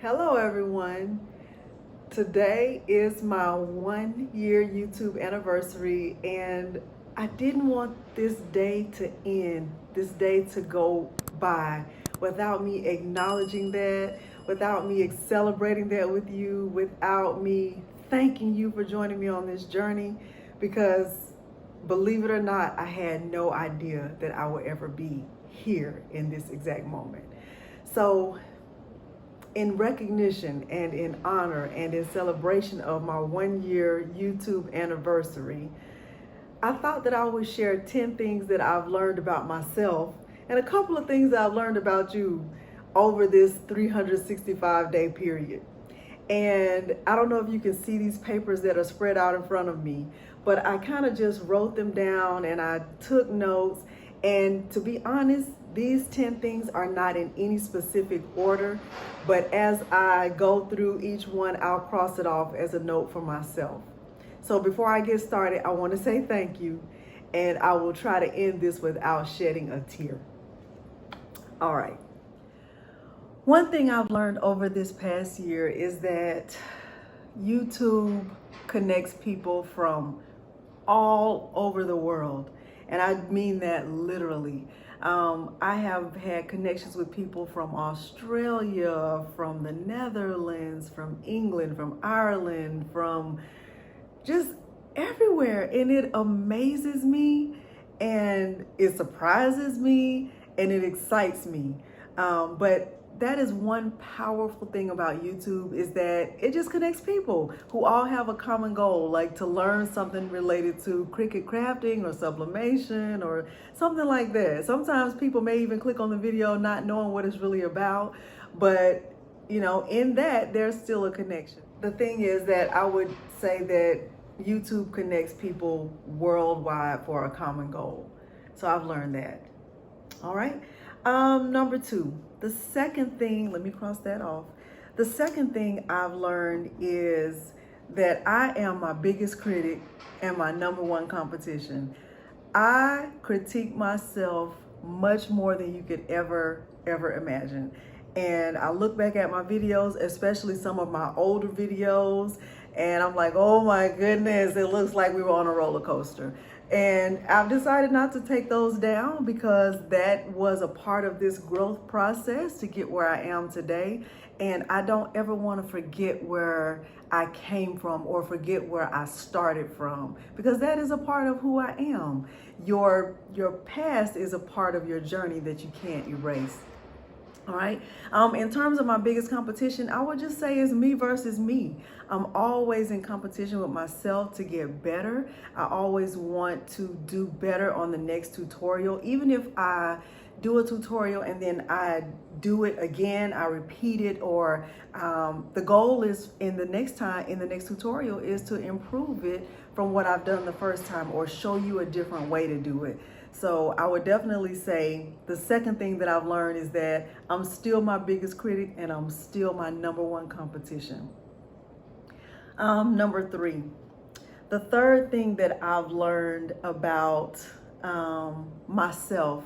Hello everyone. Today is my 1 year YouTube anniversary and I didn't want this day to end, this day to go by without me acknowledging that, without me celebrating that with you, without me thanking you for joining me on this journey because believe it or not, I had no idea that I would ever be here in this exact moment. So in recognition and in honor and in celebration of my 1 year YouTube anniversary, I thought that I would share 10 things that I've learned about myself and a couple of things that I've learned about you over this 365-day period. And I don't know if you can see these papers that are spread out in front of me, but I kind of just wrote them down and I took notes. And to be honest, these 10 things are not in any specific order, but as I go through each one, I'll cross it off as a note for myself. So before I get started, I want to say thank you, and I will try to end this without shedding a tear. All right. One thing I've learned over this past year is that YouTube connects people from all over the world. And I mean that literally. I have had connections with people from Australia, from the Netherlands, from England, from Ireland, from just everywhere. And it amazes me and it surprises me and it excites me. But that is one powerful thing about YouTube, is that it just connects people who all have a common goal, like to learn something related to cricket crafting or sublimation or something like that. Sometimes people may even click on the video not knowing what it's really about, but in that there's still a connection. The thing is that I would say that YouTube connects people worldwide for a common goal. So I've learned that. All right. Number two, the second thing, let me cross that off. The second thing I've learned is that I am my biggest critic and my number one competition. I critique myself much more than you could ever imagine. And I look back at my videos, especially some of my older videos, and I'm like, oh my goodness, it looks like we were on a roller coaster. And I've decided not to take those down because that was a part of this growth process to get where I am today. And I don't ever want to forget where I came from or forget where I started from, because that is a part of who I am. Your past is a part of your journey that you can't erase. All right. In terms of my biggest competition, I would just say it's me versus me. I'm always in competition with myself to get better. I always want to do better on the next tutorial. Even if I do a tutorial and then I do it again, I repeat it, or the goal is in the next tutorial is to improve it from what I've done the first time or show you a different way to do it. So I would definitely say the second thing that I've learned is that I'm still my biggest critic and I'm still my number one competition. Number three, the third thing that I've learned about myself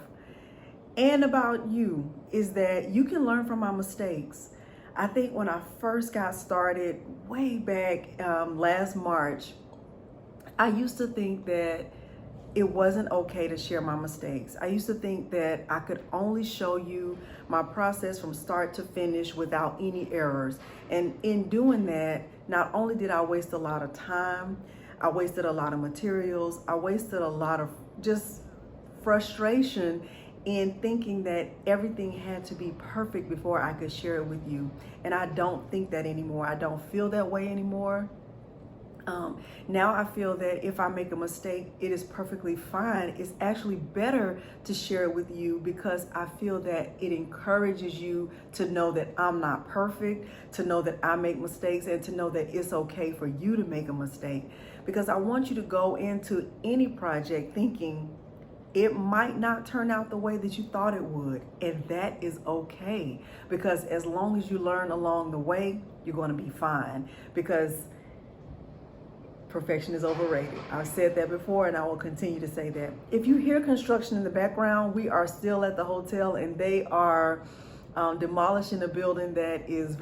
and about you is that you can learn from my mistakes. I think when I first got started way back last March, I used to think that it wasn't okay to share my mistakes. I used to think that I could only show you my process from start to finish without any errors. And in doing that, not only did I waste a lot of time, I wasted a lot of materials, I wasted a lot of just frustration in thinking that everything had to be perfect before I could share it with you. And I don't think that anymore. I don't feel that way anymore. Now I feel that if I make a mistake, it is perfectly fine. It's actually better to share it with you because I feel that it encourages you to know that I'm not perfect, to know that I make mistakes, and to know that it's okay for you to make a mistake. Because I want you to go into any project thinking it might not turn out the way that you thought it would, and that is okay. Because as long as you learn along the way, you're going to be fine. Because perfection is overrated. I've said that before and I will continue to say that. If you hear construction in the background, we are still at the hotel and they are demolishing a building that is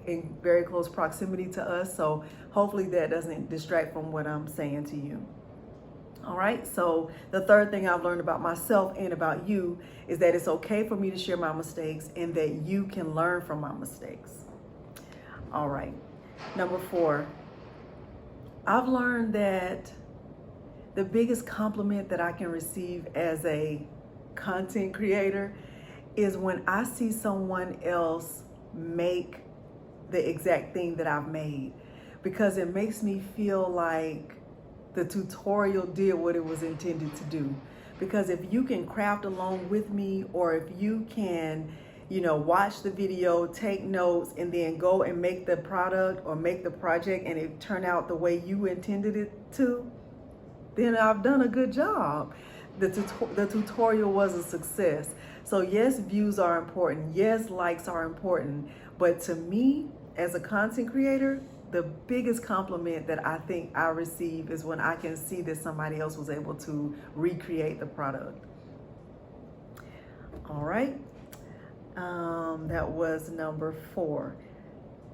in very close proximity to us. So hopefully that doesn't distract from what I'm saying to you. All right, so the third thing I've learned about myself and about you is that it's okay for me to share my mistakes and that you can learn from my mistakes. All right, number 4, I've learned that the biggest compliment that I can receive as a content creator is when I see someone else make the exact thing that I've made, because it makes me feel like the tutorial did what it was intended to do. Because if you can craft along with me, or if you can, watch the video, take notes, and then go and make the product or make the project and it turn out the way you intended it to, then I've done a good job. The tutorial was a success. So yes, views are important. Yes, likes are important. But to me, as a content creator, the biggest compliment that I think I receive is when I can see that somebody else was able to recreate the product. All right. That was number 4.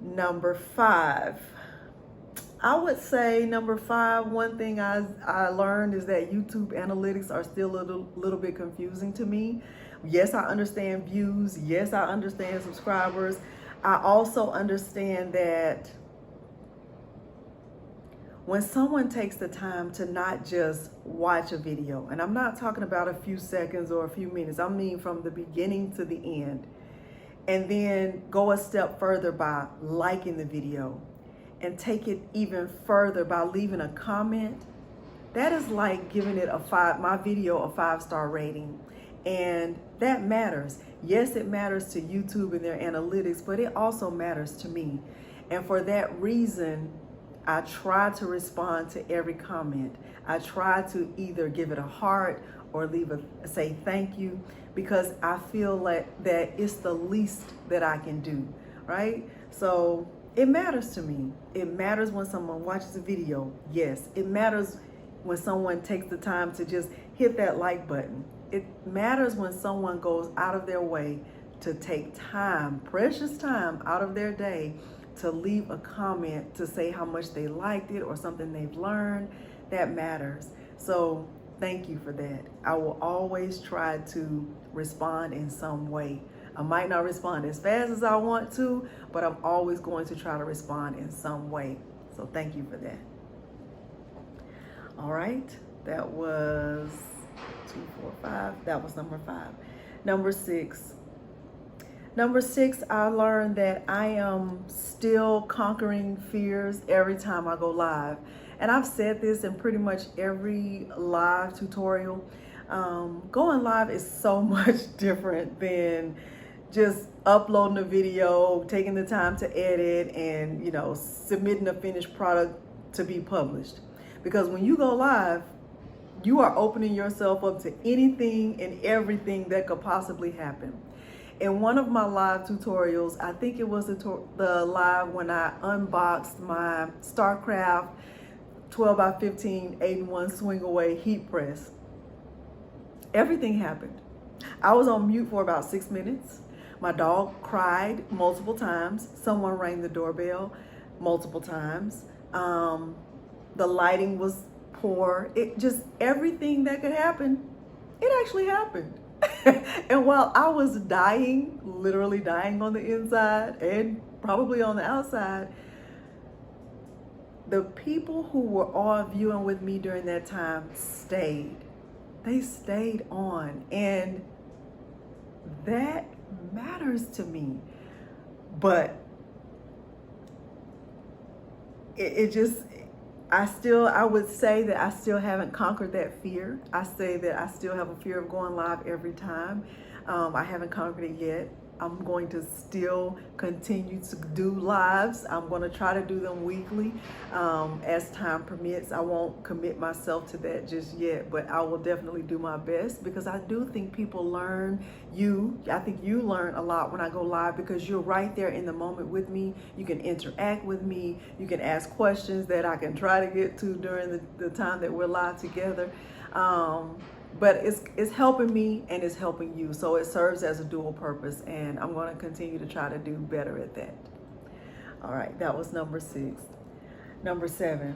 Number 5. I would say number 5, one thing I learned is that YouTube analytics are still a little bit confusing to me. Yes, I understand views. Yes, I understand subscribers. I also understand that when someone takes the time to not just watch a video, and I'm not talking about a few seconds or a few minutes, I mean from the beginning to the end, and then go a step further by liking the video, and take it even further by leaving a comment, that is like giving it my video a 5-star rating. And that matters. Yes, it matters to YouTube and their analytics, but it also matters to me. And for that reason, I try to respond to every comment. I try to either give it a heart or say thank you, because I feel like that it's the least that I can do, right? So it matters to me. It matters when someone watches a video. Yes, it matters when someone takes the time to just hit that like button. It matters when someone goes out of their way to take time, precious time out of their day, to leave a comment to say how much they liked it or something they've learned. That matters. So thank you for that. I will always try to respond in some way. I might not respond as fast as I want to, but I'm always going to try to respond in some way. So thank you for that. All right, that was 2, 4, 5. That was number 5. Number 6. Number 6, I learned that I am still conquering fears every time I go live. And I've said this in pretty much every live tutorial. Going live is so much different than just uploading a video, taking the time to edit, and submitting a finished product to be published. Because when you go live, you are opening yourself up to anything and everything that could possibly happen. In one of my live tutorials, I think it was the live when I unboxed my StarCraft 12x15 8-in-1 swing away heat press, everything happened. I was on mute for about 6 minutes. My dog cried multiple times. Someone rang the doorbell multiple times. The lighting was poor. It just, everything that could happen, it actually happened. And while I was dying, literally dying on the inside and probably on the outside, the people who were all viewing with me during that time stayed. They stayed on, and that matters to me. But I would say that I still haven't conquered that fear. I say that I still have a fear of going live every time. I haven't conquered it yet. I'm going to still continue to do lives. I'm going to try to do them weekly as time permits. I won't commit myself to that just yet, but I will definitely do my best, because I do think people learn. I think you learn a lot when I go live, because you're right there in the moment with me. You can interact with me. You can ask questions that I can try to get to during the time that we're live together. but it's helping me and it's helping you. So it serves as a dual purpose, and I'm going to continue to try to do better at that. All right, that was number 6. Number 7.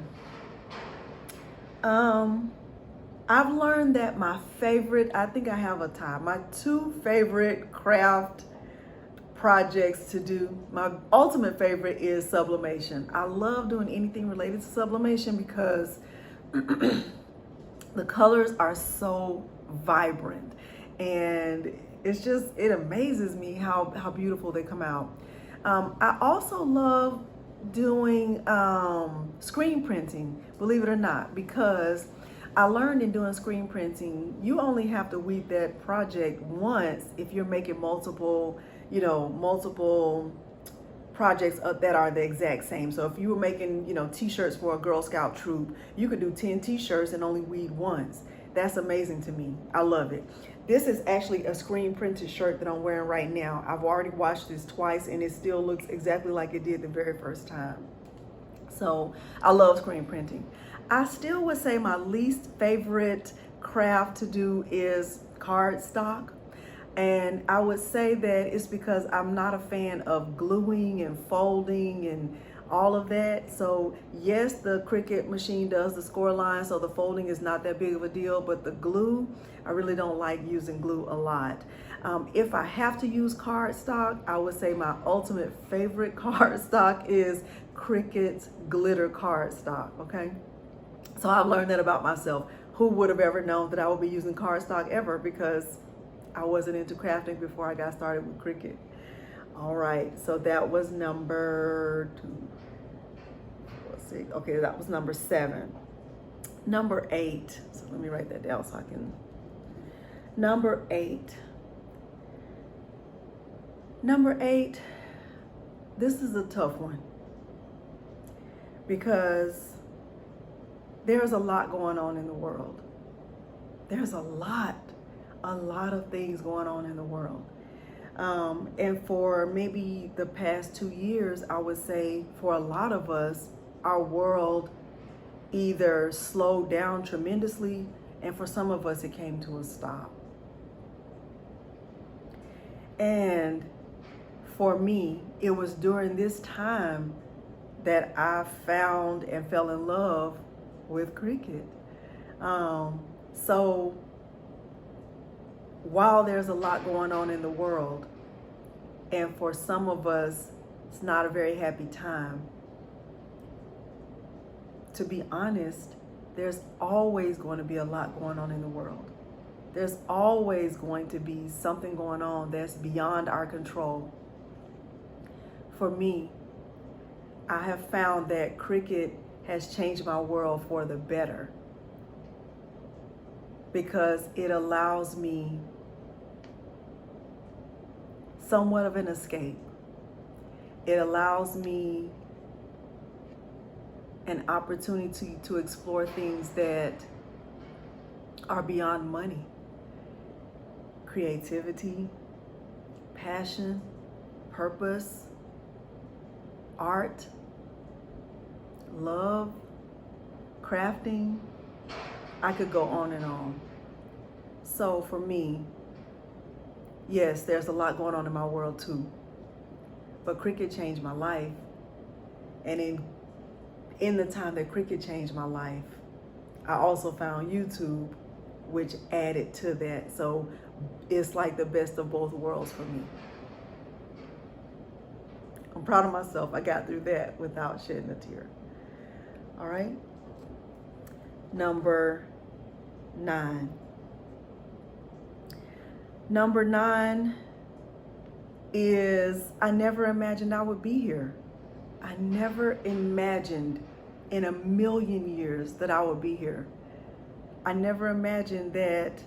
I've learned that I think I have a tie. My 2 favorite craft projects to do, my ultimate favorite is sublimation. I love doing anything related to sublimation because the colors are so vibrant, and it amazes me how beautiful they come out. I also love doing screen printing, believe it or not, because I learned in doing screen printing, you only have to weed that project once if you're making multiple projects that are the exact same. So if you were making, t-shirts for a Girl Scout troop, you could do 10 t-shirts and only weed once. That's amazing to me. I love it. This is actually a screen printed shirt that I'm wearing right now. I've already washed this twice and it still looks exactly like it did the very first time. So I love screen printing. I still would say my least favorite craft to do is cardstock. And I would say that it's because I'm not a fan of gluing and folding and all of that. So yes, the Cricut machine does the score line, so the folding is not that big of a deal, but the glue, I really don't like using glue a lot. If I have to use cardstock, I would say my ultimate favorite cardstock is Cricut's glitter cardstock, okay? So I've learned that about myself. Who would have ever known that I would be using cardstock ever, because I wasn't into crafting before I got started with Cricut. All right, so that was number 2, 4, 6. Okay, that was number 7. Number 8. So let me write that down so I can. Number 8. Number 8. This is a tough one because there's a lot going on in the world. There's a lot of things going on in the world. And for maybe the past 2 years, I would say for a lot of us, our world either slowed down tremendously, and for some of us, it came to a stop. And for me, it was during this time that I found and fell in love with Cricut. So while there's a lot going on in the world, and for some of us, it's not a very happy time, to be honest, there's always going to be a lot going on in the world. There's always going to be something going on that's beyond our control. For me, I have found that Cricut has changed my world for the better, because it allows me somewhat of an escape. It allows me an opportunity to explore things that are beyond money. Creativity, passion, purpose, art, love, crafting. I could go on and on. So for me, yes, there's a lot going on in my world too. But Cricut changed my life. And in the time that Cricut changed my life, I also found YouTube, which added to that. So it's like the best of both worlds for me. I'm proud of myself. I got through that without shedding a tear. All right. Number 9. Number 9 is I never imagined I would be here. I never imagined in a million years that I would be here. I never imagined that,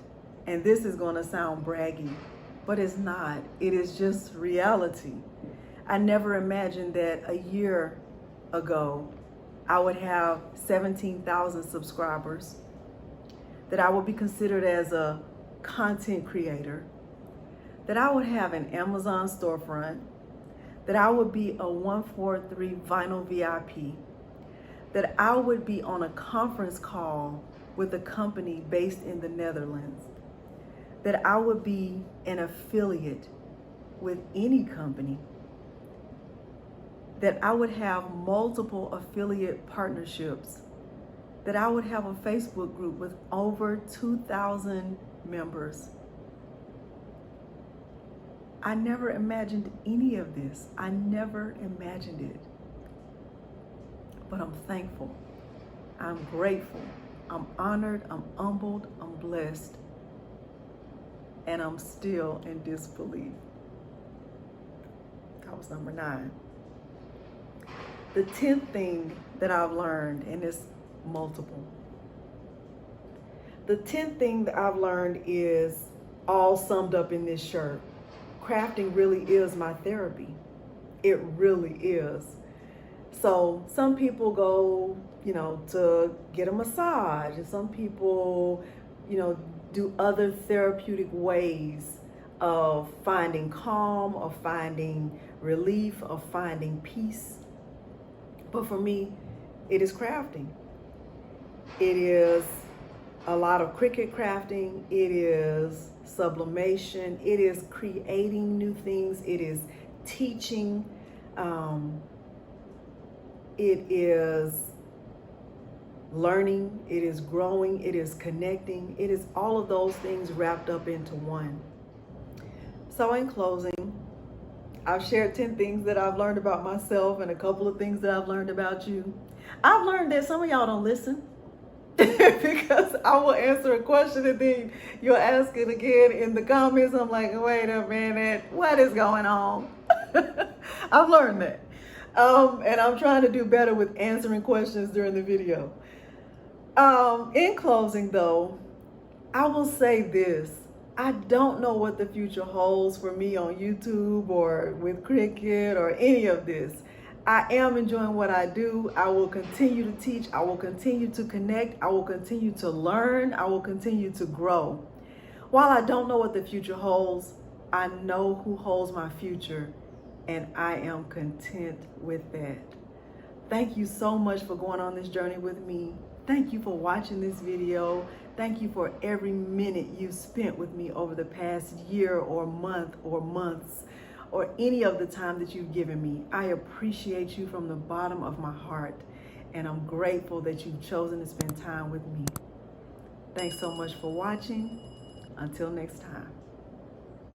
and this is going to sound braggy, but it's not. It is just reality. I never imagined that a year ago I would have 17,000 subscribers, that I would be considered as a content creator, that I would have an Amazon storefront, that I would be a 143 vinyl VIP, that I would be on a conference call with a company based in the Netherlands, that I would be an affiliate with any company, that I would have multiple affiliate partnerships, that I would have a Facebook group with over 2,000 members. I never imagined any of this. I never imagined it. But I'm thankful. I'm grateful. I'm honored. I'm humbled. I'm blessed. And I'm still in disbelief. That was number 9. The 10th thing that I've learned, and it's multiple. The 10th thing that I've learned is all summed up in this shirt. Crafting really is my therapy. It really is. So some people go, to get a massage, and some people, do other therapeutic ways of finding calm, of finding relief, of finding peace. But for me, it is crafting. It is a lot of cricket crafting. It is sublimation. It is creating new things. It is teaching. It is learning. It is growing. It is connecting. It is all of those things wrapped up into one. So in closing, I've shared 10 things that I've learned about myself and a couple of things that I've learned about you. I've learned that some of y'all don't listen because I will answer a question and then you'll ask it again in the comments. I'm like, wait a minute, what is going on? I've learned that. And I'm trying to do better with answering questions during the video. In closing though, I will say this. I don't know what the future holds for me on YouTube or with Cricut or any of this. I am enjoying what I do. I will continue to teach. I will continue to connect. I will continue to learn. I will continue to grow. While I don't know what the future holds, I know who holds my future, and I am content with that. Thank you so much for going on this journey with me. Thank you for watching this video. Thank you for every minute you've spent with me over the past year or month or months or any of the time that you've given me. I appreciate you from the bottom of my heart, and I'm grateful that you've chosen to spend time with me. Thanks so much for watching. Until next time.